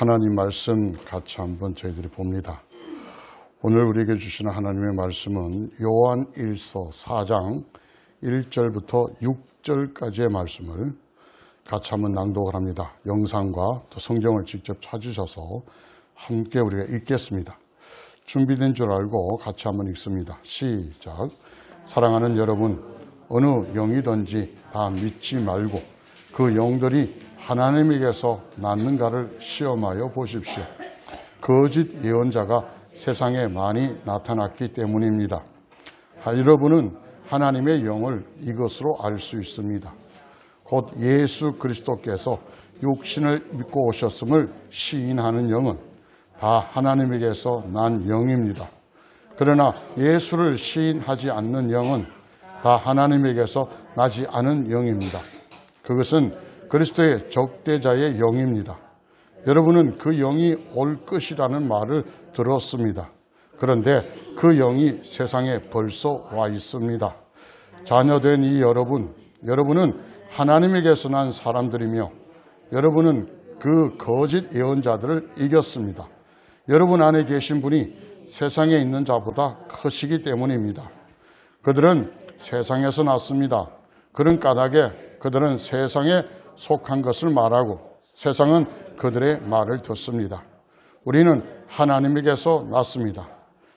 하나님 말씀 같이 한번 저희들이 봅니다. 오늘 우리에게 주시는 하나님의 말씀은 요한 1서 4장 1절부터 6절까지의 말씀을 같이 한번 낭독을 합니다. 영상과 또 성경을 직접 찾으셔서 함께 우리가 읽겠습니다. 준비된 줄 알고 같이 한번 읽습니다. 시작. 사랑하는 여러분, 어느 영이든지 다 믿지 말고 그 영들이 하나님에게서 났는가를 시험하여 보십시오. 거짓 예언자가 세상에 많이 나타났기 때문입니다. 여러분은 하나님의 영을 이것으로 알 수 있습니다. 곧 예수 그리스도께서 육신을 믿고 오셨음을 시인하는 영은 다 하나님에게서 난 영입니다. 그러나 예수를 시인하지 않는 영은 다 하나님에게서 나지 않은 영입니다. 그것은 그리스도의 적대자의 영입니다. 여러분은 그 영이 올 것이라는 말을 들었습니다. 그런데 그 영이 세상에 벌써 와 있습니다. 자녀된 이 여러분은 하나님에게서 난 사람들이며 여러분은 그 거짓 예언자들을 이겼습니다. 여러분 안에 계신 분이 세상에 있는 자보다 크시기 때문입니다. 그들은 세상에서 났습니다. 그런 까닭에 그들은 세상에 속한 것을 말하고 세상은 그들의 말을 듣습니다. 우리는 하나님에게서 났습니다.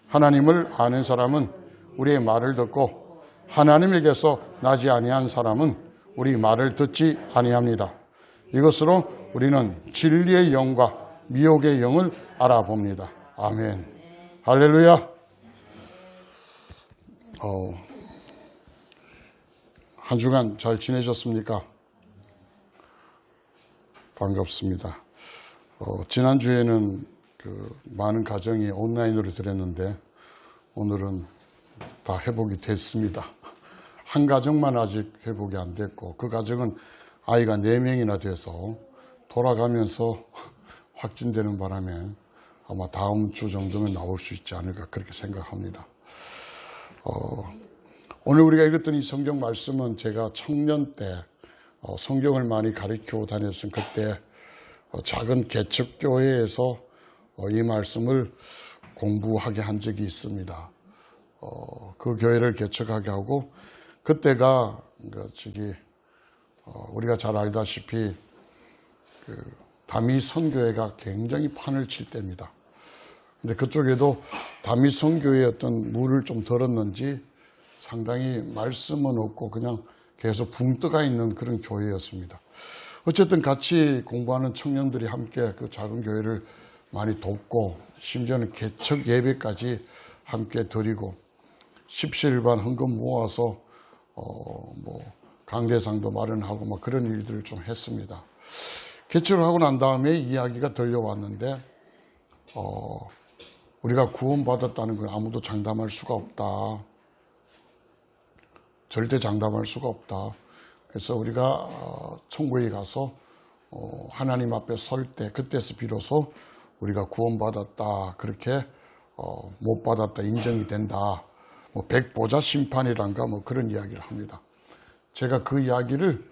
하나님을 아는 사람은 우리의 말을 듣고 하나님에게서 나지 아니한 사람은 우리 말을 듣지 아니합니다. 이것으로 우리는 진리의 영과 미혹의 영을 알아봅니다. 아멘. 할렐루야. 한 주간 잘 지내셨습니까? 반갑습니다. 지난주에는 많은 가정이 온라인으로 드렸는데 오늘은 다 회복이 됐습니다. 한 가정만 아직 회복이 안 됐고 그 가정은 아이가 4명이나 돼서 돌아가면서 확진되는 바람에 아마 다음 주 정도면 나올 수 있지 않을까 그렇게 생각합니다. 오늘 우리가 읽었던 이 성경 말씀은 제가 청년 때 성경을 많이 가르치고 다녔을 그때 작은 개척교회에서 이 말씀을 공부하게 한 적이 있습니다. 그 교회를 개척하게 하고 그때가 우리가 잘 알다시피 다미 선교회가 굉장히 판을 칠 때입니다. 근데 그쪽에도 다미 선교회의 어떤 물을 좀 들었는지 상당히 말씀은 없고 그냥 계속 붕 떠가 있는 그런 교회였습니다. 어쨌든 같이 공부하는 청년들이 함께 그 작은 교회를 많이 돕고 심지어는 개척 예배까지 함께 드리고 십시일반 헌금 모아서 강대상도 마련하고 뭐 그런 일들을 좀 했습니다. 개척을 하고 난 다음에 이야기가 들려왔는데 우리가 구원받았다는 걸 아무도 장담할 수가 없다. 절대 장담할 수가 없다. 그래서 우리가 천국에 가서 하나님 앞에 설 때 그때서 비로소 우리가 구원받았다. 그렇게 못 받았다. 인정이 된다. 백보자 심판이란가 그런 이야기를 합니다. 제가 그 이야기를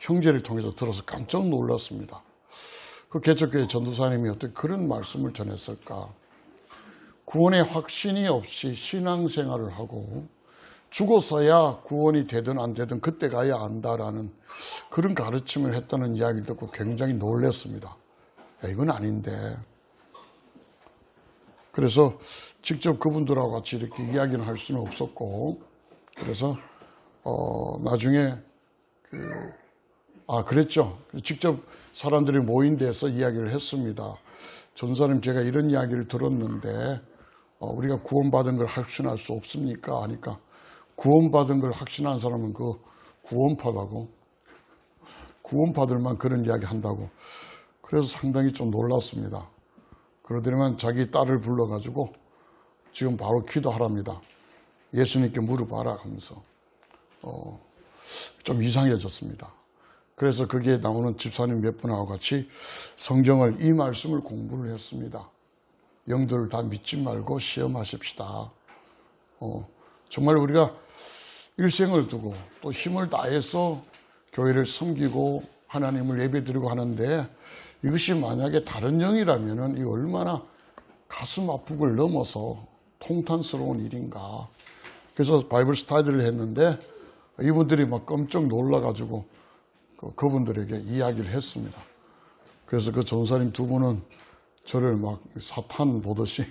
형제를 통해서 들어서 깜짝 놀랐습니다. 그 개척교회 전도사님이 어떻게 그런 말씀을 전했을까? 구원의 확신이 없이 신앙생활을 하고 죽어서야 구원이 되든 안 되든 그때 가야 안다라는 그런 가르침을 했다는 이야기를 듣고 굉장히 놀랐습니다. 이건 아닌데. 그래서 직접 그분들하고 같이 이렇게 이야기는 할 수는 없었고 그래서 나중에 그랬죠. 직접 사람들이 모인 데서 이야기를 했습니다. 전사님 제가 이런 이야기를 들었는데 우리가 구원받은 걸 확신할 수 없습니까? 하니까 구원받은 걸 확신한 사람은 그 구원파다고 구원파들만 그런 이야기 한다고 그래서 상당히 좀 놀랐습니다. 그러더니만 자기 딸을 불러가지고 지금 바로 기도하랍니다. 예수님께 물어봐라 하면서 좀 이상해졌습니다. 그래서 거기에 나오는 집사님 몇 분하고 같이 성경을 이 말씀을 공부를 했습니다. 영들을 다 믿지 말고 시험하십시다. 정말 우리가 일생을 두고 또 힘을 다해서 교회를 섬기고 하나님을 예배드리고 하는데 이것이 만약에 다른 영이라면은 이 얼마나 가슴 아프고 넘어서 통탄스러운 일인가. 그래서 바이블 스타디를 했는데 이분들이 막 깜짝 놀라가지고 그분들에게 이야기를 했습니다. 그래서 그 전사님 두 분은 저를 막 사탄 보듯이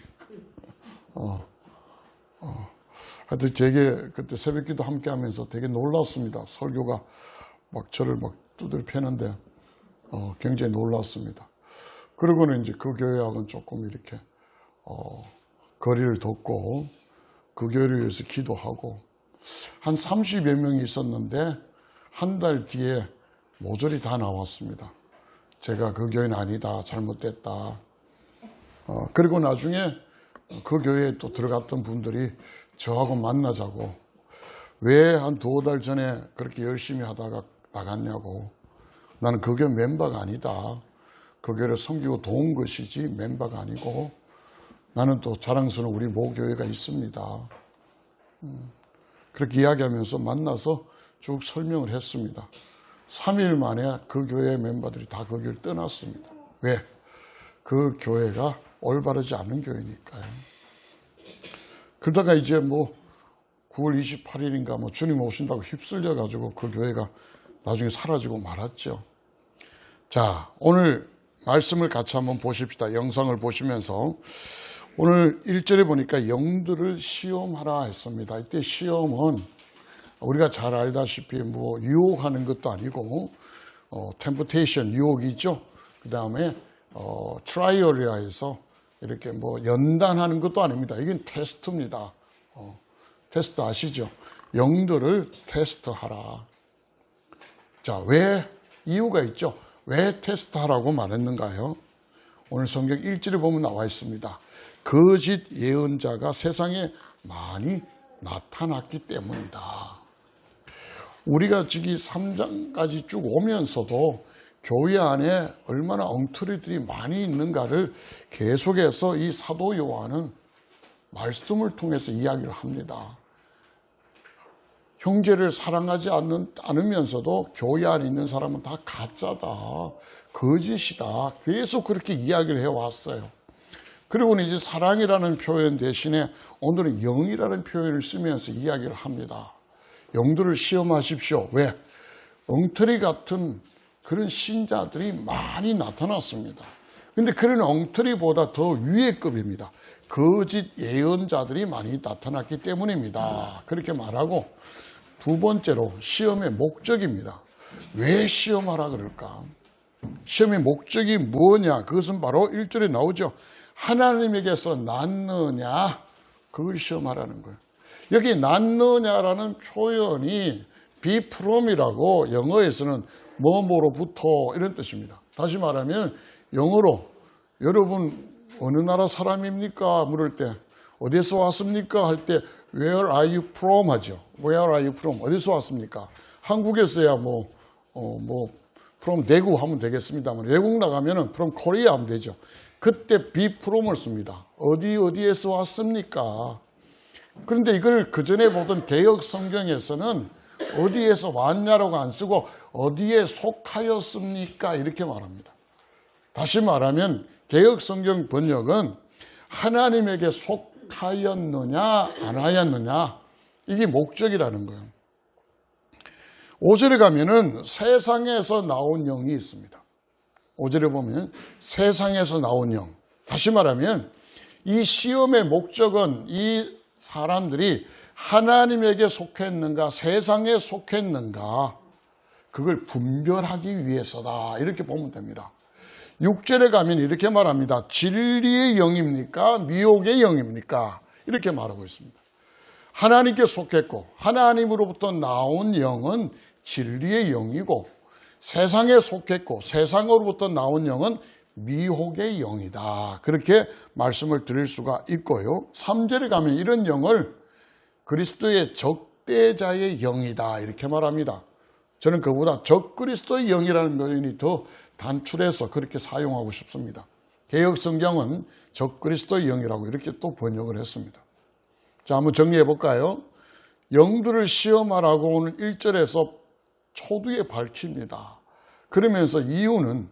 하여튼 되게 그때 새벽기도 함께 하면서 되게 놀랐습니다. 설교가 막 저를 막 두드려 패는데 굉장히 놀랐습니다. 그러고는 이제 그 교회하고는 조금 이렇게 거리를 뒀고 그 교회를 위해서 기도하고 한 30여 명이 있었는데 한 달 뒤에 모조리 다 나왔습니다. 제가 그 교회는 아니다, 잘못됐다. 그리고 나중에 그 교회에 또 들어갔던 분들이 저하고 만나자고, 왜 한 2달 전에 그렇게 열심히 하다가 나갔냐고. 나는 그 교회 멤버가 아니다. 그 교회를 섬기고 도운 것이지 멤버가 아니고, 나는 또 자랑스러운 우리 모교회가 있습니다. 그렇게 이야기하면서 만나서 쭉 설명을 했습니다. 3일 만에 그 교회 멤버들이 다 그 교회를 떠났습니다. 왜? 그 교회가 올바르지 않은 교회니까요. 그러다가 이제 뭐 9월 28일인가 뭐 주님 오신다고 휩쓸려 가지고 그 교회가 나중에 사라지고 말았죠. 자, 오늘 말씀을 같이 한번 보십시다. 영상을 보시면서 오늘 1절에 보니까 영들을 시험하라 했습니다. 이때 시험은 우리가 잘 알다시피 뭐 유혹하는 것도 아니고 템프테이션, 유혹이죠. 그 다음에 트라이얼이라 해서 이렇게 뭐 연단하는 것도 아닙니다. 이건 테스트입니다. 테스트 아시죠? 영들을 테스트하라. 자, 왜 이유가 있죠? 왜 테스트하라고 말했는가요? 오늘 성경 1절에 보면 나와 있습니다. 거짓 예언자가 세상에 많이 나타났기 때문이다. 우리가 지금 3장까지 쭉 오면서도 교회 안에 얼마나 엉터리들이 많이 있는가를 계속해서 이 사도 요한은 말씀을 통해서 이야기를 합니다. 형제를 사랑하지 않으면서도 교회 안에 있는 사람은 다 가짜다, 거짓이다, 계속 그렇게 이야기를 해왔어요. 그리고는 이제 사랑이라는 표현 대신에 오늘은 영이라는 표현을 쓰면서 이야기를 합니다. 영들을 시험하십시오. 왜? 엉터리 같은 그런 신자들이 많이 나타났습니다. 근데 그런 엉터리보다 더 위의 급입니다. 거짓 예언자들이 많이 나타났기 때문입니다. 그렇게 말하고, 두 번째로 시험의 목적입니다. 왜 시험하라 그럴까? 시험의 목적이 뭐냐? 그것은 바로 1절에 나오죠. 하나님에게서 낳느냐? 그걸 시험하라는 거예요. 여기 낳느냐라는 표현이 be from이라고, 영어에서는 뭐뭐로부터 이런 뜻입니다. 다시 말하면 영어로 여러분 어느 나라 사람입니까? 물을 때 어디서 왔습니까? 할 때 Where are you from? 하죠. Where are you from? 어디서 왔습니까? 한국에서야 from 대구 하면 되겠습니다만, 외국 나가면은 from Korea 하면 되죠. 그때 be from을 씁니다. 어디에서 왔습니까? 그런데 이걸 그 전에 보던 개역 성경에서는 어디에서 왔냐라고 안 쓰고 어디에 속하였습니까? 이렇게 말합니다. 다시 말하면 개역 성경 번역은 하나님에게 속하였느냐 안 하였느냐, 이게 목적이라는 거예요. 5절에 가면은 세상에서 나온 영이 있습니다. 5절에 보면 세상에서 나온 영. 다시 말하면 이 시험의 목적은 이 사람들이 하나님에게 속했는가 세상에 속했는가, 그걸 분별하기 위해서다, 이렇게 보면 됩니다. 6절에 가면 이렇게 말합니다. 진리의 영입니까? 미혹의 영입니까? 이렇게 말하고 있습니다. 하나님께 속했고 하나님으로부터 나온 영은 진리의 영이고, 세상에 속했고 세상으로부터 나온 영은 미혹의 영이다. 그렇게 말씀을 드릴 수가 있고요. 3절에 가면 이런 영을 그리스도의 적대자의 영이다, 이렇게 말합니다. 저는 그보다 적그리스도의 영이라는 표현이 더 단출해서 그렇게 사용하고 싶습니다. 개역 성경은 적그리스도의 영이라고 이렇게 또 번역을 했습니다. 자, 한번 정리해 볼까요? 영들을 시험하라고 오늘 1절에서 초두에 밝힙니다. 그러면서 이유는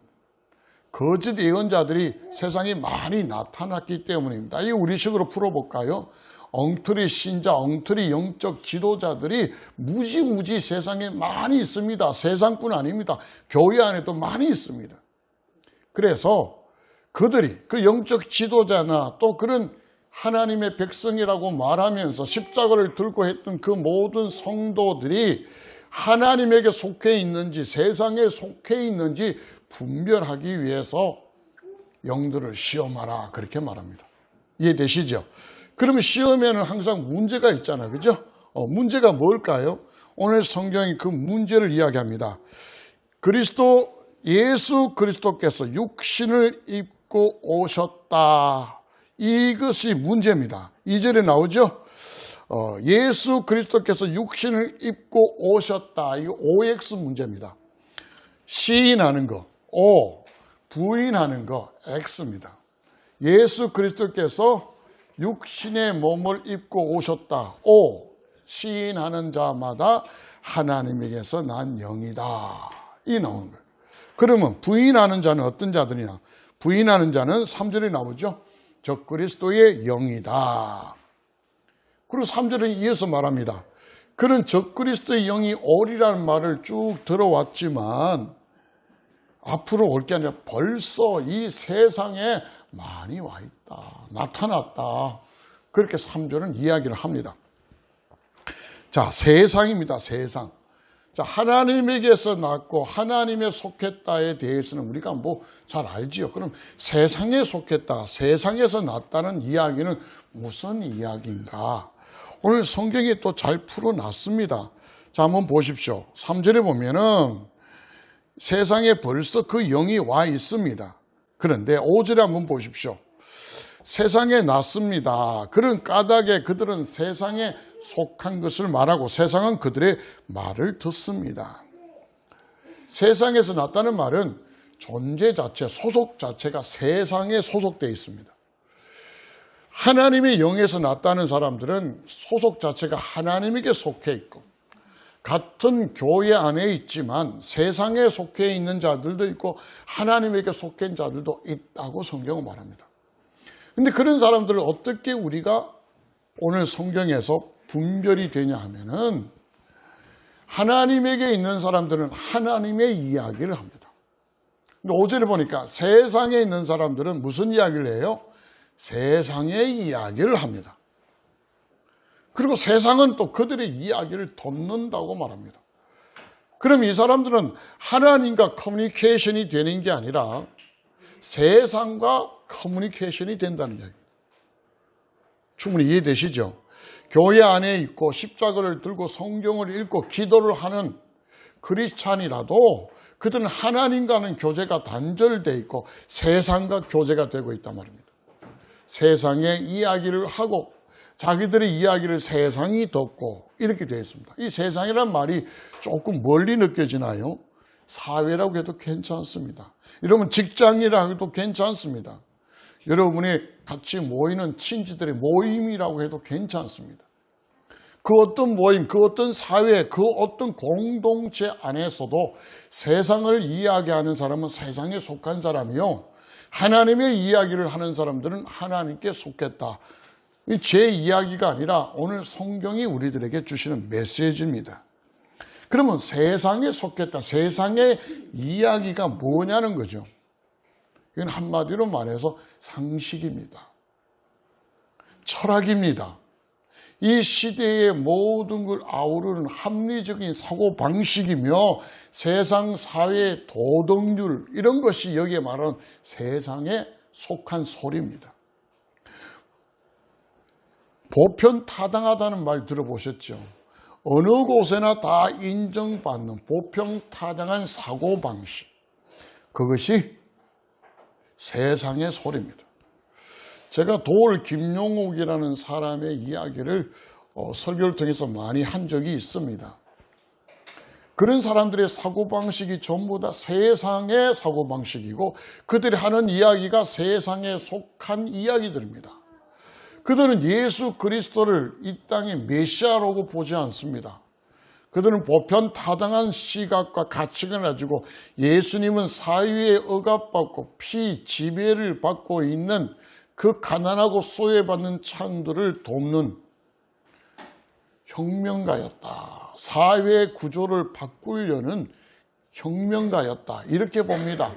거짓 예언자들이 세상에 많이 나타났기 때문입니다. 이 우리식으로 풀어볼까요? 엉터리 신자, 엉터리 영적 지도자들이 무지무지 세상에 많이 있습니다. 세상뿐 아닙니다. 교회 안에도 많이 있습니다. 그래서 그들이 그 영적 지도자나 또 그런 하나님의 백성이라고 말하면서 십자가를 들고 했던 그 모든 성도들이 하나님에게 속해 있는지 세상에 속해 있는지 분별하기 위해서 영들을 시험하라 그렇게 말합니다. 이해되시죠? 그러면 시험에는 항상 문제가 있잖아요. 그죠? 문제가 뭘까요? 오늘 성경이 그 문제를 이야기합니다. 예수 그리스도께서 육신을 입고 오셨다. 이것이 문제입니다. 2절에 나오죠? 예수 그리스도께서 육신을 입고 오셨다. 이거 OX 문제입니다. 시인하는 거, O, 부인하는 거, X입니다. 예수 그리스도께서 육신의 몸을 입고 오셨다. O, 시인하는 자마다 하나님에게서 난 영이다. 이 나오는 거예요. 그러면 부인하는 자는 어떤 자들이냐? 부인하는 자는 3절에 나오죠. 저 그리스도의 영이다. 그리고 3절에 이어서 말합니다. 그런 저 그리스도의 영이 오리라는 말을 쭉 들어왔지만 앞으로 올 게 아니라 벌써 이 세상에 많이 와 있다. 나타났다. 그렇게 3절은 이야기를 합니다. 자, 세상입니다. 세상. 자, 하나님에게서 났고 하나님에 속했다에 대해서는 우리가 뭐 잘 알지요. 그럼 세상에 속했다, 세상에서 났다는 이야기는 무슨 이야기인가? 오늘 성경이 또 잘 풀어놨습니다. 자, 한번 보십시오. 3절에 보면은 세상에 벌써 그 영이 와 있습니다. 그런데 5절에 한번 보십시오. 세상에 났습니다. 그런 까닭에 그들은 세상에 속한 것을 말하고 세상은 그들의 말을 듣습니다. 세상에서 났다는 말은 존재 자체, 소속 자체가 세상에 소속되어 있습니다. 하나님의 영에서 났다는 사람들은 소속 자체가 하나님에게 속해 있고 같은 교회 안에 있지만 세상에 속해 있는 자들도 있고 하나님에게 속한 자들도 있다고 성경은 말합니다. 그런데 그런 사람들을 어떻게 우리가 오늘 성경에서 분별이 되냐 하면은 하나님에게 있는 사람들은 하나님의 이야기를 합니다. 근데 5절에 보니까 세상에 있는 사람들은 무슨 이야기를 해요? 세상의 이야기를 합니다. 그리고 세상은 또 그들의 이야기를 돕는다고 말합니다. 그럼 이 사람들은 하나님과 커뮤니케이션이 되는 게 아니라 세상과 커뮤니케이션이 된다는 이야기입니다. 충분히 이해되시죠? 교회 안에 있고 십자가를 들고 성경을 읽고 기도를 하는 크리스찬이라도 그들은 하나님과는 교제가 단절되어 있고 세상과 교제가 되고 있단 말입니다. 세상의 이야기를 하고 자기들의 이야기를 세상이 듣고 이렇게 되어 있습니다. 이 세상이란 말이 조금 멀리 느껴지나요? 사회라고 해도 괜찮습니다. 여러분 직장이라고 해도 괜찮습니다. 여러분이 같이 모이는 친지들의 모임이라고 해도 괜찮습니다. 그 어떤 모임, 그 어떤 사회, 그 어떤 공동체 안에서도 세상을 이야기하는 사람은 세상에 속한 사람이요. 하나님의 이야기를 하는 사람들은 하나님께 속했다. 제 이야기가 아니라 오늘 성경이 우리들에게 주시는 메시지입니다. 그러면 세상에 속했다. 세상의 이야기가 뭐냐는 거죠. 이건 한마디로 말해서 상식입니다. 철학입니다. 이 시대의 모든 걸 아우르는 합리적인 사고방식이며 세상 사회의 도덕률 이런 것이 여기에 말하는 세상에 속한 소리입니다. 보편타당하다는 말 들어보셨죠? 어느 곳에나 다 인정받는 보편타당한 사고방식. 그것이 세상의 소리입니다. 제가 도올 김용욱이라는 사람의 이야기를 설교를 통해서 많이 한 적이 있습니다. 그런 사람들의 사고방식이 전부 다 세상의 사고방식이고 그들이 하는 이야기가 세상에 속한 이야기들입니다. 그들은 예수 그리스도를 이 땅의 메시아라고 보지 않습니다. 그들은 보편타당한 시각과 가치관을 가지고 예수님은 사회에 억압받고 피 지배를 받고 있는 그 가난하고 소외받는 창들을 돕는 혁명가였다. 사회 구조를 바꾸려는 혁명가였다. 이렇게 봅니다.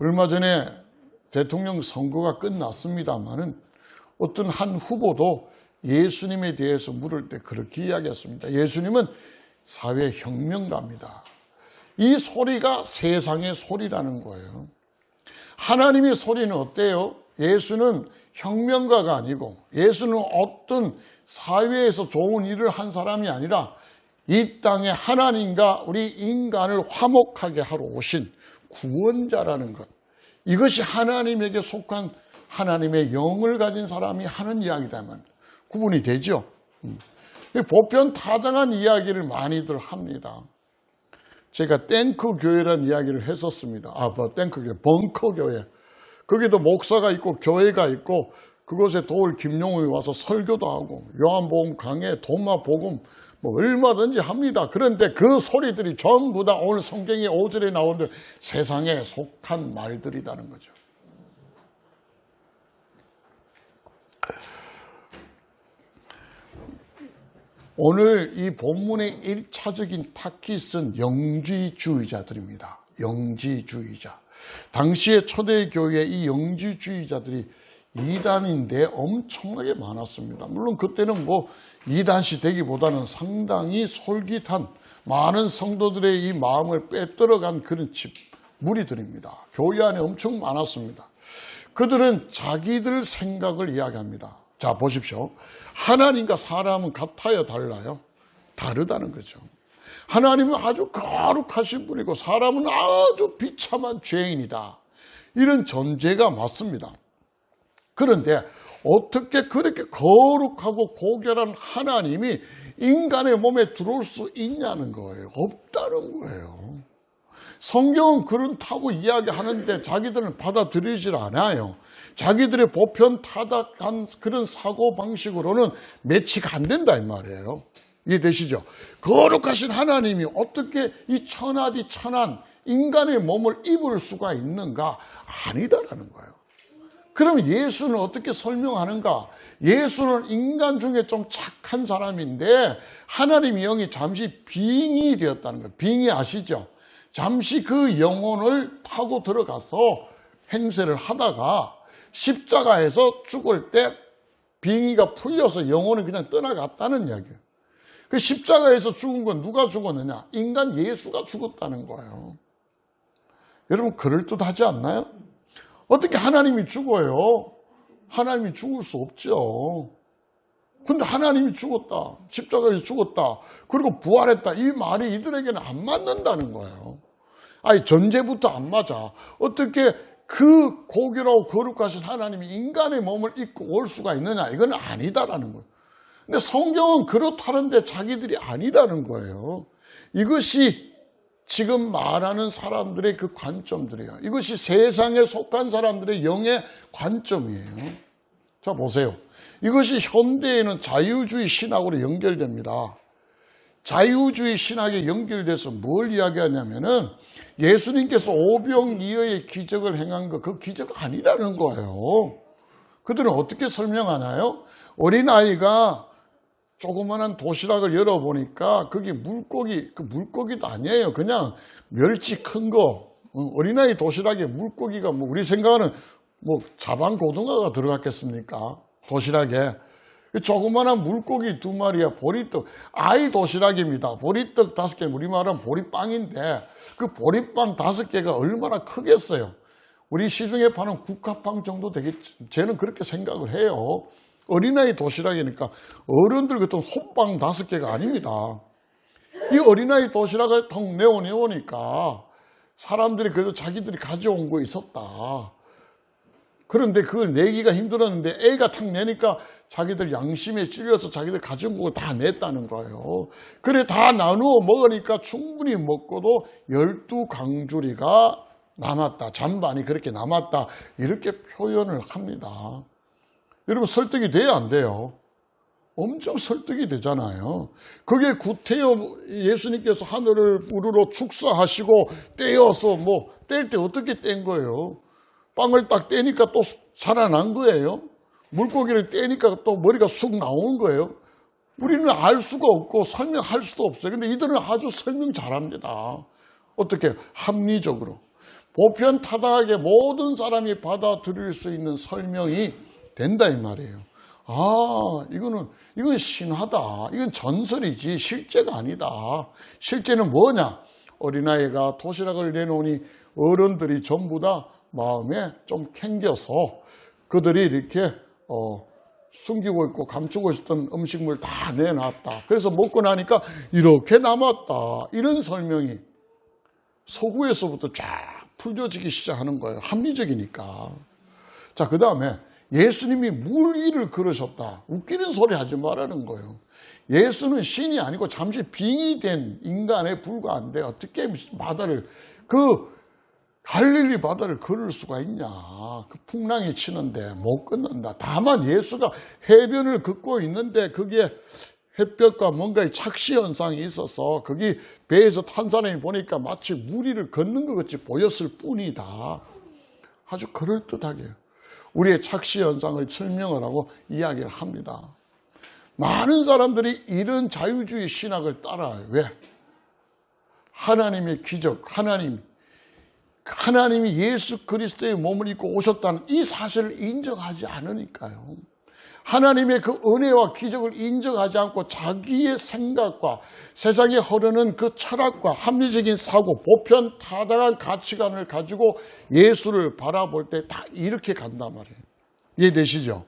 얼마 전에 대통령 선거가 끝났습니다마는 어떤 한 후보도 예수님에 대해서 물을 때 그렇게 이야기했습니다. 예수님은 사회 혁명가입니다. 이 소리가 세상의 소리라는 거예요. 하나님의 소리는 어때요? 예수는 혁명가가 아니고 예수는 어떤 사회에서 좋은 일을 한 사람이 아니라 이 땅에 하나님과 우리 인간을 화목하게 하러 오신 구원자라는 것. 이것이 하나님에게 속한 하나님의 영을 가진 사람이 하는 이야기다면 구분이 되죠. 보편타당한 이야기를 많이들 합니다. 제가 탱크 교회라는 이야기를 했었습니다. 탱크 교회, 벙커 교회. 거기도 목사가 있고 교회가 있고 그곳에 도울 김용우이 와서 설교도 하고 요한복음 강해, 도마복음 뭐 얼마든지 합니다. 그런데 그 소리들이 전부 다 오늘 성경의 5절에 나오는 세상에 속한 말들이라는 거죠. 오늘 이 본문의 1차적인 타깃은 영지주의자들입니다. 영지주의자. 당시의 초대교회의 이 영지주의자들이 이단인데 엄청나게 많았습니다. 물론 그때는 뭐 이단시 되기보다는 상당히 솔깃한 많은 성도들의 이 마음을 빼들어간 그런 무리들입니다. 교회 안에 엄청 많았습니다. 그들은 자기들 생각을 이야기합니다. 자, 보십시오. 하나님과 사람은 같아요, 달라요? 다르다는 거죠. 하나님은 아주 거룩하신 분이고 사람은 아주 비참한 죄인이다. 이런 전제가 맞습니다. 그런데 어떻게 그렇게 거룩하고 고결한 하나님이 인간의 몸에 들어올 수 있냐는 거예요. 없다는 거예요. 성경은 그렇다고 이야기하는데 자기들은 받아들이질 않아요. 자기들의 보편타당한 그런 사고방식으로는 매치가 안 된다 이 말이에요. 이해되시죠? 거룩하신 하나님이 어떻게 이 천하디 천한 인간의 몸을 입을 수가 있는가? 아니다라는 거예요. 그럼 예수는 어떻게 설명하는가? 예수는 인간 중에 좀 착한 사람인데 하나님의 영이 잠시 빙이 되었다는 거예요. 빙이 아시죠? 잠시 그 영혼을 타고 들어가서 행세를 하다가 십자가에서 죽을 때 빙의가 풀려서 영혼이 그냥 떠나갔다는 이야기예요. 그 십자가에서 죽은 건 누가 죽었느냐? 인간 예수가 죽었다는 거예요. 여러분 그럴듯하지 않나요? 어떻게 하나님이 죽어요? 하나님이 죽을 수 없죠. 근데 하나님이 죽었다. 십자가에서 죽었다. 그리고 부활했다. 이 말이 이들에게는 안 맞는다는 거예요. 아니 전제부터 안 맞아. 어떻게 그 고결하고 거룩하신 하나님이 인간의 몸을 입고 올 수가 있느냐? 이건 아니다라는 거예요. 근데 성경은 그렇다는데 자기들이 아니라는 거예요. 이것이 지금 말하는 사람들의 그 관점들이에요. 이것이 세상에 속한 사람들의 영의 관점이에요. 자 보세요. 이것이 현대에는 자유주의 신학으로 연결됩니다. 자유주의 신학에 연결돼서 뭘 이야기하냐면은 예수님께서 오병이어의 기적을 행한 거 그 기적 아니라는 거예요. 그들은 어떻게 설명하나요? 어린아이가 조그마한 도시락을 열어보니까 거기 물고기, 그 물고기도 아니에요. 그냥 멸치 큰 거. 어린아이 도시락에 물고기가 뭐 우리 생각하는 뭐 자반고등어가 들어갔겠습니까? 도시락에. 조그마한 물고기 2마리야 보리떡. 아이 도시락입니다. 보리떡 5개, 우리말은 보리빵인데 그 보리빵 5개가 얼마나 크겠어요. 우리 시중에 파는 국화빵 정도 되겠지. 저는 그렇게 생각을 해요. 어린아이 도시락이니까 어른들 같은 호빵 5개가 아닙니다. 이 어린아이 도시락을 통 내오니까 사람들이 그래도 자기들이 가져온 거 있었다. 그런데 그걸 내기가 힘들었는데 애가 탁 내니까 자기들 양심에 찔려서 자기들 가져온 거 다 냈다는 거예요. 그래 다 나누어 먹으니까 충분히 먹고도 12강주리가 남았다. 잔반이 그렇게 남았다. 이렇게 표현을 합니다. 여러분 설득이 돼야 안 돼요? 엄청 설득이 되잖아요. 그게 구태여 예수님께서 하늘을 우르르 축사하시고 떼어서 뗄 때 어떻게 뗀 거예요? 빵을 딱 떼니까 또 살아난 거예요. 물고기를 떼니까 또 머리가 쑥 나온 거예요. 우리는 알 수가 없고 설명할 수도 없어요. 근데 이들은 아주 설명 잘합니다. 어떻게? 합리적으로. 보편타당하게 모든 사람이 받아들일 수 있는 설명이 된다 이 말이에요. 이건 신화다. 이건 전설이지 실제가 아니다. 실제는 뭐냐? 어린아이가 도시락을 내놓으니 어른들이 전부 다 마음에 좀 캥겨서 그들이 이렇게 숨기고 있고 감추고 있었던 음식물 다 내놨다. 그래서 먹고 나니까 이렇게 남았다. 이런 설명이 서구에서부터 쫙 풀려지기 시작하는 거예요. 합리적이니까. 자, 그 다음에 예수님이 물 위를 걸으셨다. 웃기는 소리 하지 말라는 거예요. 예수는 신이 아니고 잠시 빙이 된 인간에 불과한데 어떻게 바다를, 갈릴리 바다를 걸을 수가 있냐. 그 풍랑이 치는데 못 건넌다. 다만 예수가 해변을 걷고 있는데 거기에 햇볕과 뭔가의 착시 현상이 있어서 거기 배에서 탄 사람이 보니까 마치 물 위를 걷는 것 같이 보였을 뿐이다. 아주 그럴듯하게 우리의 착시 현상을 설명을 하고 이야기를 합니다. 많은 사람들이 이런 자유주의 신학을 따라요. 왜? 하나님의 기적, 하나님이 예수 그리스도의 몸을 입고 오셨다는 이 사실을 인정하지 않으니까요. 하나님의 그 은혜와 기적을 인정하지 않고 자기의 생각과 세상에 흐르는 그 철학과 합리적인 사고, 보편타당한 가치관을 가지고 예수를 바라볼 때 다 이렇게 간단 말이에요. 이해되시죠?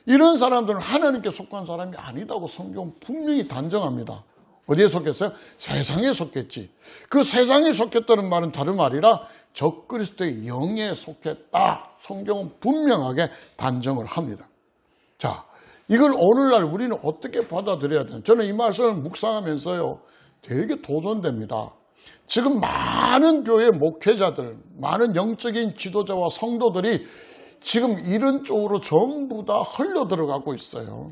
이런 사람들은 하나님께 속한 사람이 아니다고 성경은 분명히 단정합니다. 어디에 속했어요? 세상에 속했지. 그 세상에 속했다는 말은 다른 말이라 적그리스도의 영에 속했다. 성경은 분명하게 단정을 합니다. 자, 이걸 오늘날 우리는 어떻게 받아들여야 되나? 저는 이 말씀을 묵상하면서요, 되게 도전됩니다. 지금 많은 교회 목회자들, 많은 영적인 지도자와 성도들이 지금 이런 쪽으로 전부 다 흘러 들어가고 있어요.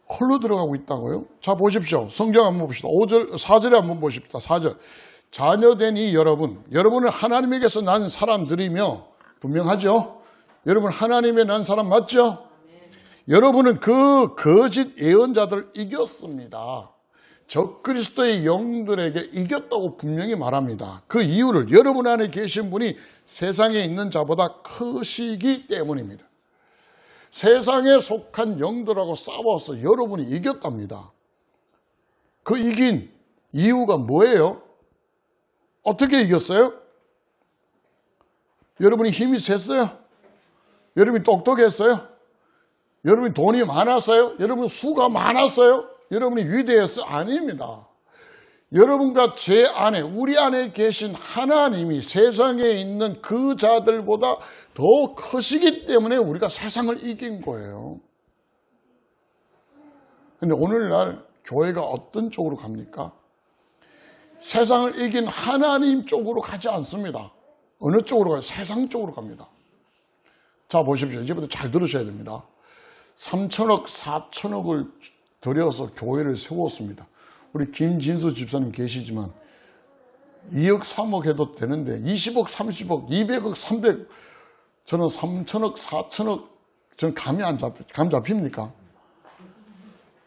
흘러 들어가고 있다고요? 자, 보십시오. 성경 한번 봅시다. 5절, 4절에 한번 보십시다. 4절. 자녀된 이 여러분은 하나님에게서 난 사람들이며, 분명하죠? 여러분 하나님의 난 사람 맞죠? 여러분은 그 거짓 예언자들을 이겼습니다. 적그리스도의 영들에게 이겼다고 분명히 말합니다. 그 이유를 여러분 안에 계신 분이 세상에 있는 자보다 크시기 때문입니다. 세상에 속한 영들하고 싸워서 여러분이 이겼답니다. 그 이긴 이유가 뭐예요? 어떻게 이겼어요? 여러분이 힘이 셌어요? 여러분이 똑똑했어요? 여러분이 돈이 많았어요? 여러분 수가 많았어요? 여러분이 위대했어요? 아닙니다. 여러분과 제 안에, 우리 안에 계신 하나님이 세상에 있는 그 자들보다 더 크시기 때문에 우리가 세상을 이긴 거예요. 그런데 오늘날 교회가 어떤 쪽으로 갑니까? 세상을 이긴 하나님 쪽으로 가지 않습니다. 어느 쪽으로 가요? 세상 쪽으로 갑니다. 자, 보십시오. 이제부터 잘 들으셔야 됩니다. 3천억, 4천억을 들여서 교회를 세웠습니다. 우리 김진수 집사님 계시지만 2억, 3억 해도 되는데 20억, 30억, 200억, 300억 저는 3천억, 4천억 저는 감이 잡힙니까?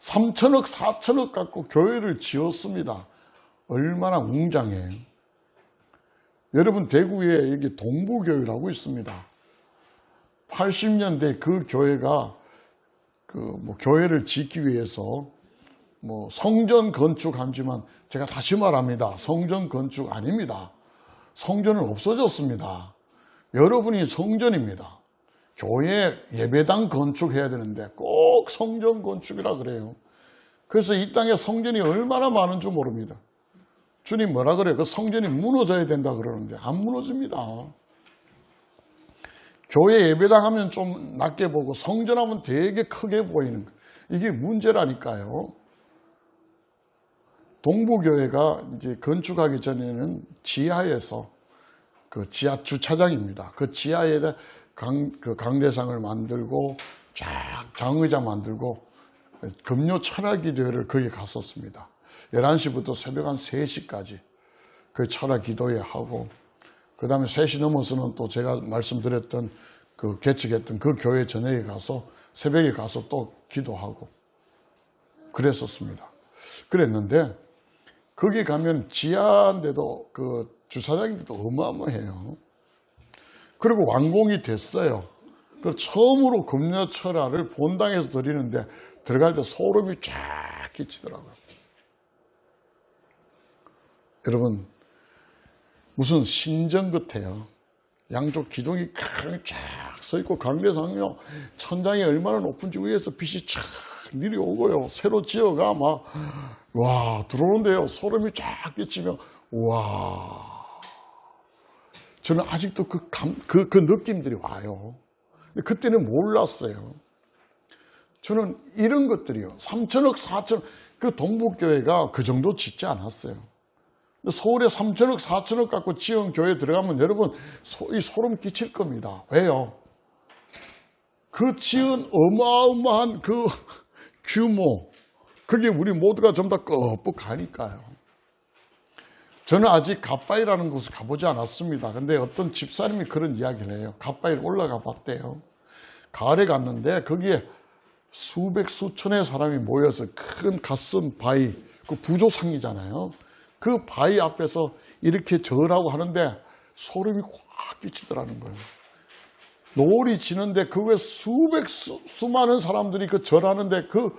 3천억, 4천억 갖고 교회를 지었습니다. 얼마나 웅장해요. 여러분 대구에 여기 동부교회라고 있습니다. 80년대 그 교회가 교회를 짓기 위해서 성전 건축하지만 제가 다시 말합니다. 성전 건축 아닙니다. 성전은 없어졌습니다. 여러분이 성전입니다. 교회 예배당 건축해야 되는데 꼭 성전 건축이라 그래요. 그래서 이 땅에 성전이 얼마나 많은 줄 모릅니다. 주님 뭐라 그래요? 그 성전이 무너져야 된다 그러는데 안 무너집니다. 교회 예배당 하면 좀 낮게 보고 성전하면 되게 크게 보이는 거예요. 이게 문제라니까요. 동부교회가 이제 건축하기 전에는 지하에서 그 지하 주차장입니다. 그 지하에 강대상을 만들고 쫙 장의자 만들고 금요 철학기도회를 거기 갔었습니다. 11시부터 새벽 한 3시까지 그 철학기도회 하고, 그 다음에 3시 넘어서는 또 제가 말씀드렸던 그 개척했던 그 교회 저녁에 가서 새벽에 가서 또 기도하고 그랬었습니다. 그랬는데 거기 가면 지하인데도 그 주차장인데도 어마어마해요. 그리고 완공이 됐어요. 그래서 처음으로 금요철화를 본당에서 드리는데 들어갈 때 소름이 쫙 끼치더라고요. 여러분, 무슨 신전 같아요. 양쪽 기둥이 쫙 서 있고, 강대상요 천장이 얼마나 높은지 위에서 빛이 쫙 내려오고요. 새로 지어가 막, 와, 들어오는데요. 소름이 쫙 끼치며, 와. 저는 아직도 그 느낌들이 와요. 근데 그때는 몰랐어요. 저는 이런 것들이요. 3천억, 4천억, 그 동북교회가 그 정도 짓지 않았어요. 서울에 3천억, 4천억 갖고 지은 교회 들어가면 여러분, 이 소름 끼칠 겁니다. 왜요? 그 지은 어마어마한 그 규모, 그게 우리 모두가 전부 다 끄뻑하니까요. 저는 아직 갓바위라는 곳을 가보지 않았습니다. 근데 어떤 집사님이 그런 이야기를 해요. 갓바위를 올라가 봤대요. 가을에 갔는데 거기에 수백, 수천의 사람이 모여서 큰 갓선 바위, 그 부조상이잖아요. 그 바위 앞에서 이렇게 절하고 하는데 소름이 꽉 끼치더라는 거예요. 노을이 지는데 그거에 수많은 사람들이 그 절하는데 그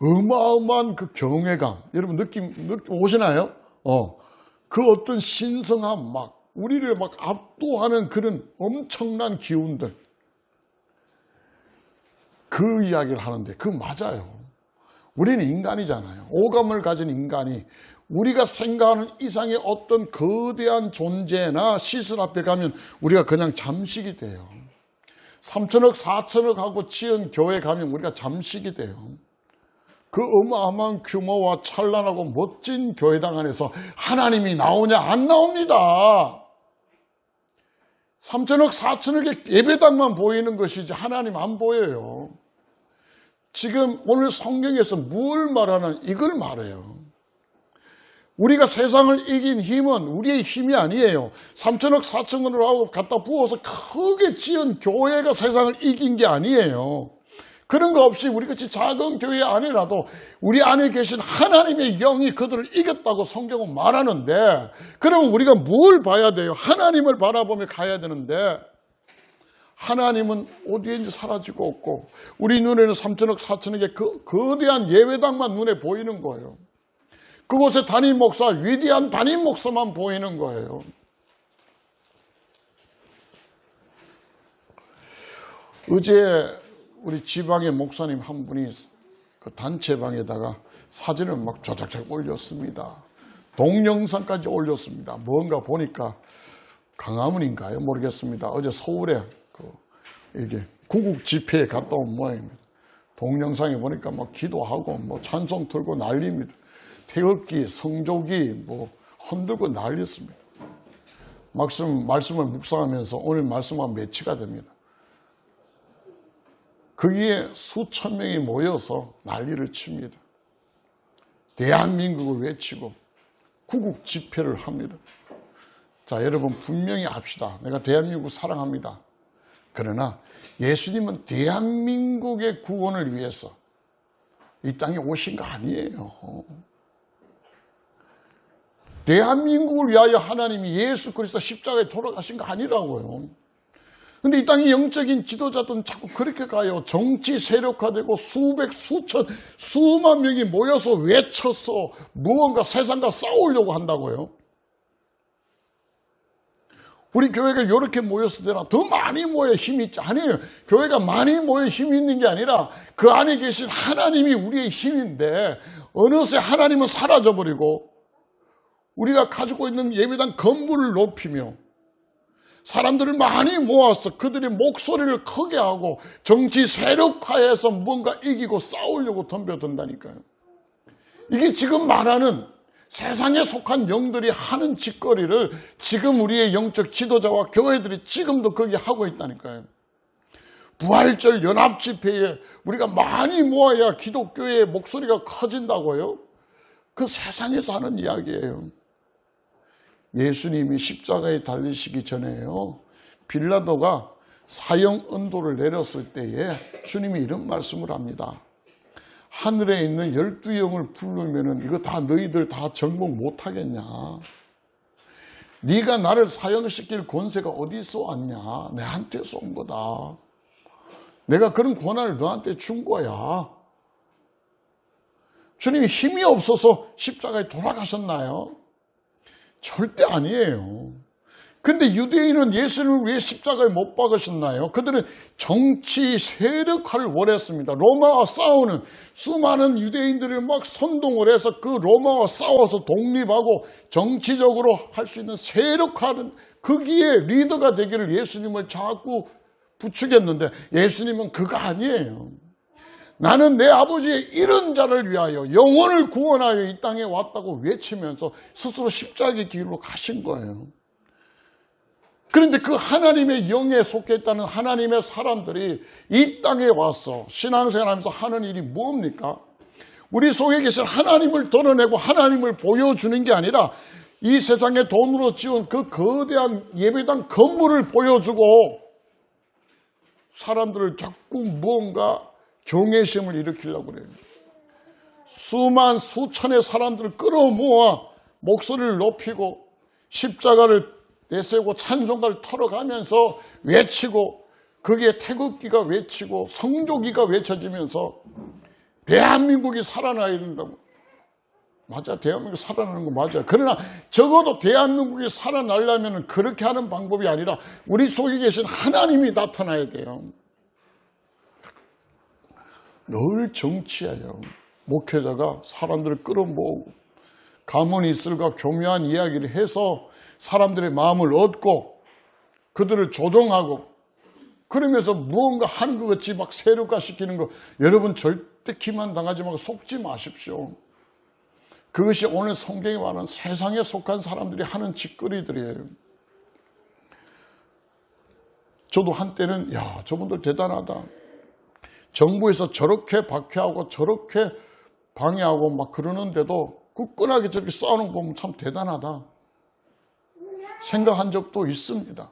어마어마한 그 경외감, 여러분 느낌 오시나요? 그 어떤 신성함, 막 우리를 막 압도하는 그런 엄청난 기운들, 그 이야기를 하는데 그 맞아요. 우리는 인간이잖아요. 오감을 가진 인간이 우리가 생각하는 이상의 어떤 거대한 존재나 시설 앞에 가면 우리가 그냥 잠식이 돼요. 3천억, 4천억 하고 지은 교회 가면 우리가 잠식이 돼요. 그 어마어마한 규모와 찬란하고 멋진 교회당 안에서 하나님이 나오냐? 안 나옵니다. 3천억, 4천억의 예배당만 보이는 것이지 하나님 안 보여요. 지금 오늘 성경에서 뭘 말하는, 이걸 말해요. 우리가 세상을 이긴 힘은 우리의 힘이 아니에요. 3천억, 4천억으로 갖다 부어서 크게 지은 교회가 세상을 이긴 게 아니에요. 그런 거 없이 우리같이 작은 교회 안이라도 우리 안에 계신 하나님의 영이 그들을 이겼다고 성경은 말하는데, 그러면 우리가 뭘 봐야 돼요? 하나님을 바라보며 가야 되는데 하나님은 어디에인지 사라지고 없고 우리 눈에는 3천억, 4천억의 그 거대한 예배당만 눈에 보이는 거예요. 그곳에 담임 목사, 위대한 담임 목사만 보이는 거예요. 어제 우리 지방의 목사님 한 분이 그 단체방에다가 사진을 막 쫙쫙 올렸습니다. 동영상까지 올렸습니다. 뭔가 보니까 강화문인가요? 모르겠습니다. 어제 서울에 이게 구국 집회에 갔다 온 모양입니다. 동영상에 보니까 막 기도하고 뭐 찬송 틀고 난립니다. 태극기, 성조기 뭐 흔들고 난리였습니다. 말씀을 묵상하면서 오늘 말씀과 매치가 됩니다. 거기에 수천 명이 모여서 난리를 칩니다. 대한민국을 외치고 구국 집회를 합니다. 자, 여러분 분명히 압시다. 내가 대한민국 사랑합니다. 그러나 예수님은 대한민국의 구원을 위해서 이 땅에 오신 거 아니에요. 대한민국을 위하여 하나님이 예수 그리스도 십자가에 돌아가신 거 아니라고요. 근데 이 땅의 영적인 지도자들은 자꾸 그렇게 가요. 정치 세력화되고 수백, 수천, 수만 명이 모여서 외쳐서 무언가 세상과 싸우려고 한다고요. 우리 교회가 이렇게 모였을 때나 더 많이 모여 힘이 있지. 아니에요. 교회가 많이 모여 힘이 있는 게 아니라 그 안에 계신 하나님이 우리의 힘인데 어느새 하나님은 사라져버리고 우리가 가지고 있는 예배당 건물을 높이며 사람들을 많이 모아서 그들의 목소리를 크게 하고 정치 세력화해서 뭔가 이기고 싸우려고 덤벼든다니까요. 이게 지금 말하는 세상에 속한 영들이 하는 짓거리를 지금 우리의 영적 지도자와 교회들이 지금도 거기 하고 있다니까요. 부활절 연합집회에 우리가 많이 모아야 기독교의 목소리가 커진다고요? 그 세상에서 하는 이야기예요. 예수님이 십자가에 달리시기 전에요, 빌라도가 사형 언도를 내렸을 때에 주님이 이런 말씀을 합니다. 하늘에 있는 12영을 부르면은 이거 다 너희들 다 정복 못하겠냐? 네가 나를 사형시킬 권세가 어디서 왔냐? 내한테서 온 거다. 내가 그런 권한을 너한테 준 거야. 주님이 힘이 없어서 십자가에 돌아가셨나요? 절대 아니에요. 근데 유대인은 예수님을 왜 십자가에 못 박으셨나요? 그들은 정치 세력화를 원했습니다. 로마와 싸우는 수많은 유대인들을 막 선동을 해서 그 로마와 싸워서 독립하고 정치적으로 할 수 있는 세력화는, 거기에 리더가 되기를 예수님을 자꾸 부추겼는데 예수님은 그거 아니에요. 나는 내 아버지의 이런 자를 위하여 영혼을 구원하여 이 땅에 왔다고 외치면서 스스로 십자가의 길로 가신 거예요. 그런데 그 하나님의 영에 속해 있다는 하나님의 사람들이 이 땅에 와서 신앙생활하면서 하는 일이 뭡니까? 우리 속에 계신 하나님을 드러내고 하나님을 보여주는 게 아니라 이 세상에 돈으로 지은 그 거대한 예배당 건물을 보여주고 사람들을 자꾸 무언가 경외심을 일으키려고 그래요. 수천의 사람들을 끌어모아 목소리를 높이고 십자가를 내세우고 찬송가를 털어가면서 외치고, 거기에 태극기가 외치고 성조기가 외쳐지면서 대한민국이 살아나야 된다고. 맞아, 대한민국이 살아나는 거 맞아요. 그러나 적어도 대한민국이 살아나려면 그렇게 하는 방법이 아니라 우리 속에 계신 하나님이 나타나야 돼요. 늘 정치예요. 목회자가 사람들을 끌어모으고 가문이 있을까 교묘한 이야기를 해서 사람들의 마음을 얻고 그들을 조종하고 그러면서 무언가 하는 것 같이 막 세력화시키는 거, 여러분 절대 기만 당하지 말고 속지 마십시오. 그것이 오늘 성경에 말하는 세상에 속한 사람들이 하는 짓거리들이에요. 저도 한때는 야, 저분들 대단하다. 정부에서 저렇게 박해하고 저렇게 방해하고 막 그러는데도 굳건하게 저렇게 싸우는 거 보면 참 대단하다 생각한 적도 있습니다.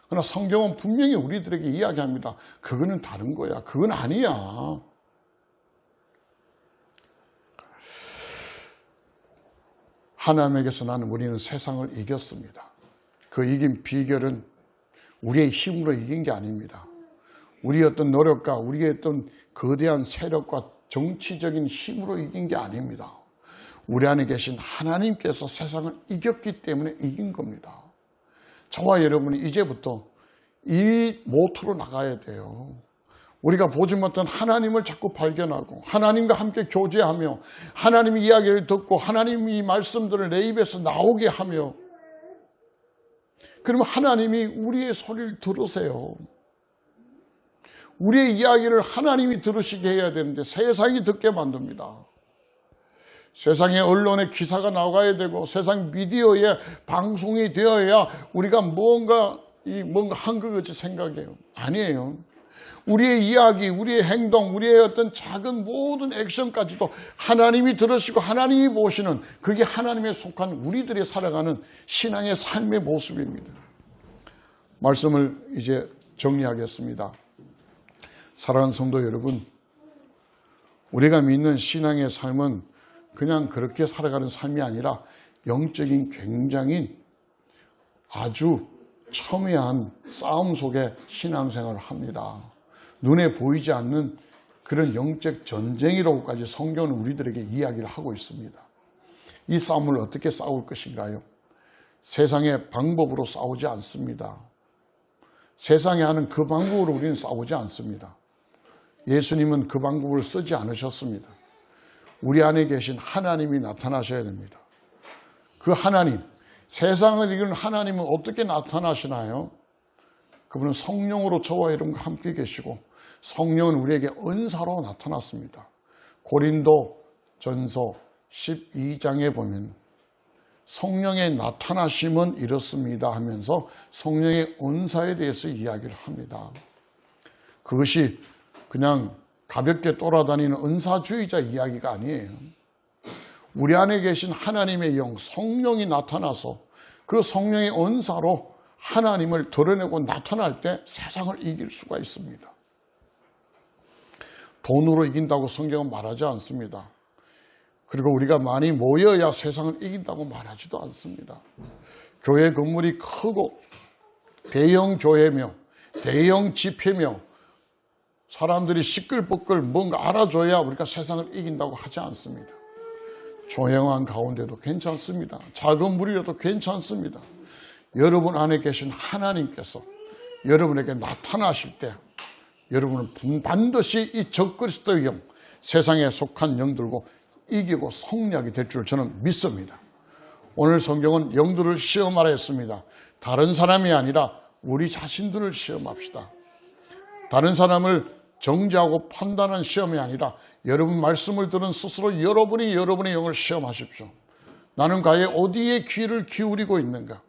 그러나 성경은 분명히 우리들에게 이야기합니다. 그거는 다른 거야. 그건 아니야. 하나님에게서 나는 우리는 세상을 이겼습니다. 그 이긴 비결은 우리의 힘으로 이긴 게 아닙니다. 우리의 어떤 노력과 우리의 어떤 거대한 세력과 정치적인 힘으로 이긴 게 아닙니다. 우리 안에 계신 하나님께서 세상을 이겼기 때문에 이긴 겁니다. 저와 여러분이 이제부터 이 모토로 나가야 돼요. 우리가 보지 못한 하나님을 자꾸 발견하고 하나님과 함께 교제하며 하나님의 이야기를 듣고 하나님의 말씀들을 내 입에서 나오게 하며, 그러면 하나님이 우리의 소리를 들으세요. 우리의 이야기를 하나님이 들으시게 해야 되는데 세상이 듣게 만듭니다. 세상의 언론에 기사가 나가야 되고 세상 미디어에 방송이 되어야 우리가 뭔가 한 것 같이 생각해요. 아니에요. 우리의 이야기, 우리의 행동, 우리의 어떤 작은 모든 액션까지도 하나님이 들으시고 하나님이 보시는, 그게 하나님에 속한 우리들이 살아가는 신앙의 삶의 모습입니다. 말씀을 이제 정리하겠습니다. 사랑하는 성도 여러분, 우리가 믿는 신앙의 삶은 그냥 그렇게 살아가는 삶이 아니라 영적인 굉장히 아주 첨예한 싸움 속에 신앙생활을 합니다. 눈에 보이지 않는 그런 영적 전쟁이라고까지 성경은 우리들에게 이야기를 하고 있습니다. 이 싸움을 어떻게 싸울 것인가요? 세상의 방법으로 싸우지 않습니다. 세상에 하는 그 방법으로 우리는 싸우지 않습니다. 예수님은 그 방법을 쓰지 않으셨습니다. 우리 안에 계신 하나님이 나타나셔야 됩니다. 그 하나님, 세상을 이기는 하나님은 어떻게 나타나시나요? 그분은 성령으로 저와 여러분과 함께 계시고 성령은 우리에게 은사로 나타났습니다. 고린도 전서 12장에 보면 성령의 나타나심은 이렇습니다 하면서 성령의 은사에 대해서 이야기를 합니다. 그것이 그냥 가볍게 돌아다니는 은사주의자 이야기가 아니에요. 우리 안에 계신 하나님의 영, 성령이 나타나서 그 성령의 은사로 하나님을 드러내고 나타날 때 세상을 이길 수가 있습니다. 돈으로 이긴다고 성경은 말하지 않습니다. 그리고 우리가 많이 모여야 세상을 이긴다고 말하지도 않습니다. 교회 건물이 크고 대형 교회며 대형 집회며 사람들이 시끌벅글 뭔가 알아줘야 우리가 세상을 이긴다고 하지 않습니다. 조용한 가운데도 괜찮습니다. 작은 무리라도 괜찮습니다. 여러분 안에 계신 하나님께서 여러분에게 나타나실 때 여러분은 반드시 이 적그리스도의 영, 세상에 속한 영들고 이기고 승리하게 될 줄 저는 믿습니다. 오늘 성경은 영들을 시험하라 했습니다. 다른 사람이 아니라 우리 자신들을 시험합시다. 다른 사람을 정죄하고 판단하는 시험이 아니라 여러분 말씀을 들은 스스로 여러분이 여러분의 영을 시험하십시오. 나는 과연 어디에 귀를 기울이고 있는가?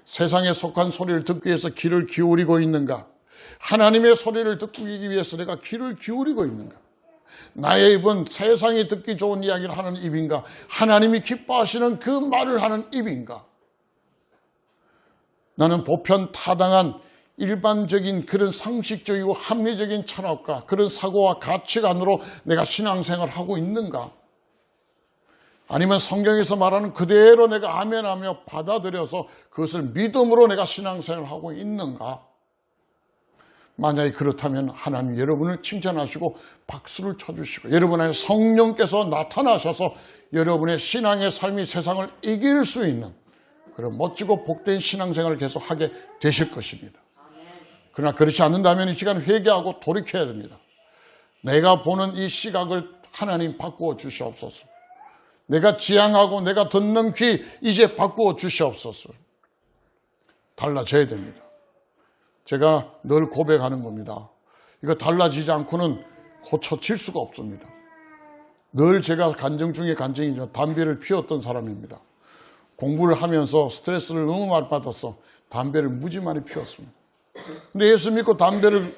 세상에 속한 소리를 듣기 위해서 귀를 기울이고 있는가? 하나님의 소리를 듣기 위해서 내가 귀를 기울이고 있는가? 나의 입은 세상이 듣기 좋은 이야기를 하는 입인가? 하나님이 기뻐하시는 그 말을 하는 입인가? 나는 보편 타당한 일반적인 그런 상식적이고 합리적인 철학과 그런 사고와 가치관으로 내가 신앙생활을 하고 있는가? 아니면 성경에서 말하는 그대로 내가 아멘하며 받아들여서 그것을 믿음으로 내가 신앙생활을 하고 있는가? 만약에 그렇다면 하나님 여러분을 칭찬하시고 박수를 쳐주시고 여러분 안에 성령께서 나타나셔서 여러분의 신앙의 삶이 세상을 이길 수 있는 그런 멋지고 복된 신앙생활을 계속하게 되실 것입니다. 그러나 그렇지 않는다면 이 시간 회개하고 돌이켜야 됩니다. 내가 보는 이 시각을 하나님 바꾸어 주시옵소서. 내가 지향하고 내가 듣는 귀 이제 바꾸어 주시옵소서. 달라져야 됩니다. 제가 늘 고백하는 겁니다. 이거 달라지지 않고는 고쳐질 수가 없습니다. 늘 제가 간증 중에 간증이죠. 담배를 피웠던 사람입니다. 공부를 하면서 스트레스를 너무 많이 받아서 담배를 무지 많이 피웠습니다. 근데 예수 믿고 담배를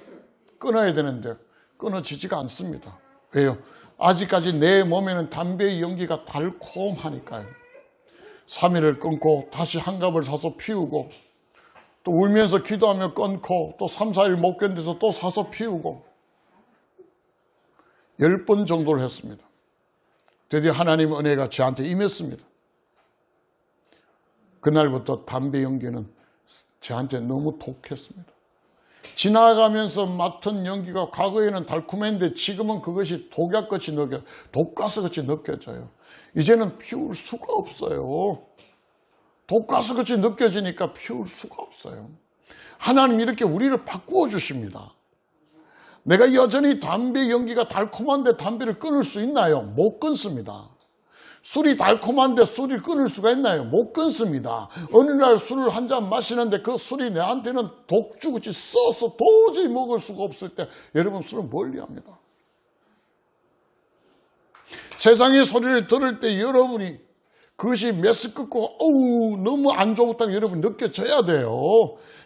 끊어야 되는데 끊어지지가 않습니다. 왜요? 아직까지 내 몸에는 담배의 연기가 달콤하니까요. 3일을 끊고 다시 한 갑을 사서 피우고 또 울면서 기도하며 끊고 또 3, 4일 못 견뎌서 또 사서 피우고 10번 정도를 했습니다. 드디어 하나님의 은혜가 저한테 임했습니다. 그날부터 담배 연기는 저한테 너무 독했습니다. 지나가면서 맡은 연기가 과거에는 달콤했는데 지금은 그것이 독약같이 독가스같이 느껴져요. 이제는 피울 수가 없어요. 독가스같이 느껴지니까 피울 수가 없어요. 하나님 이렇게 우리를 바꾸어 주십니다. 내가 여전히 담배 연기가 달콤한데 담배를 끊을 수 있나요? 못 끊습니다. 술이 달콤한데 술을 끊을 수가 있나요? 못 끊습니다. 어느 날 술을 한 잔 마시는데 그 술이 내한테는 독주같이 써서 도저히 먹을 수가 없을 때 여러분 술은 멀리합니다. 세상의 소리를 들을 때 여러분이 그것이 메스 끊고 너무 안 좋다고 여러분 느껴져야 돼요.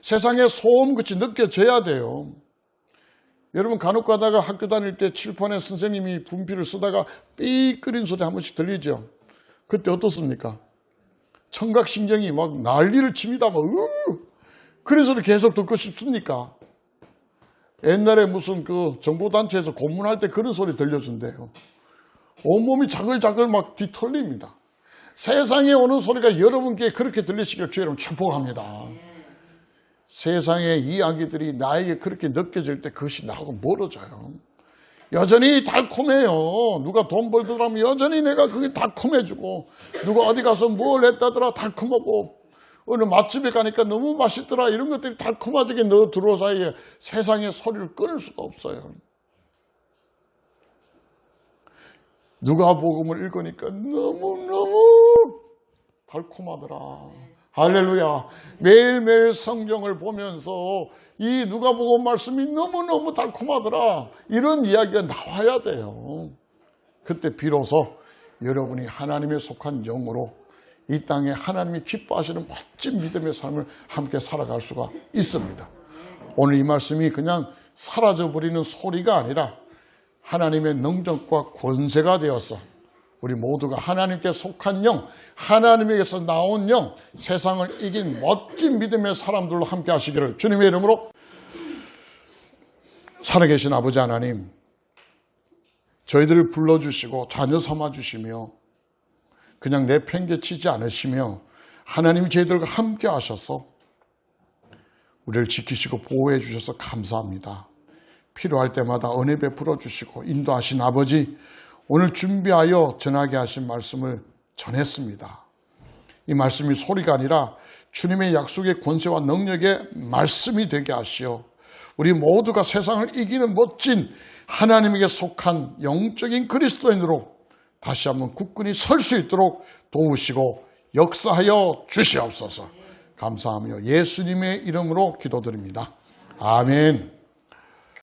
세상의 소음같이 느껴져야 돼요. 여러분 간혹 가다가 학교 다닐 때 칠판에 선생님이 분필을 쓰다가 삐끄린 소리 한 번씩 들리죠. 그때 어떻습니까? 청각신경이 막 난리를 칩니다. 그런 소리 계속 듣고 싶습니까? 옛날에 무슨 그 정보단체에서 고문할 때 그런 소리 들려준대요. 온몸이 자글자글 막 뒤틀립니다. 세상에 오는 소리가 여러분께 그렇게 들리시길 주의 이름으로 축복합니다. 세상의 이야기들이 나에게 그렇게 느껴질 때 그것이 나하고 멀어져요. 여전히 달콤해요. 누가 돈 벌더라면 여전히 내가 그게 달콤해지고 누가 어디 가서 뭘 했다더라 달콤하고 어느 맛집에 가니까 너무 맛있더라 이런 것들이 달콤하게 넣어 들어오 사이에 세상의 소리를 끊을 수가 없어요. 누가복음을 읽으니까 너무너무 달콤하더라. 할렐루야. 매일매일 성경을 보면서 이 누가복음 말씀이 너무너무 달콤하더라. 이런 이야기가 나와야 돼요. 그때 비로소 여러분이 하나님에 속한 영으로 이 땅에 하나님이 기뻐하시는 멋진 믿음의 삶을 함께 살아갈 수가 있습니다. 오늘 이 말씀이 그냥 사라져버리는 소리가 아니라 하나님의 능력과 권세가 되어서 우리 모두가 하나님께 속한 영, 하나님에게서 나온 영, 세상을 이긴 멋진 믿음의 사람들로 함께 하시기를 주님의 이름으로. 살아계신 아버지 하나님, 저희들을 불러주시고 자녀 삼아주시며 그냥 내팽개치지 않으시며 하나님이 저희들과 함께 하셔서 우리를 지키시고 보호해 주셔서 감사합니다. 필요할 때마다 은혜 베풀어 주시고 인도하신 아버지, 오늘 준비하여 전하게 하신 말씀을 전했습니다. 이 말씀이 소리가 아니라 주님의 약속의 권세와 능력의 말씀이 되게 하시어 우리 모두가 세상을 이기는 멋진 하나님에게 속한 영적인 그리스도인으로 다시 한번 굳건히 설 수 있도록 도우시고 역사하여 주시옵소서. 감사하며 예수님의 이름으로 기도드립니다. 아멘.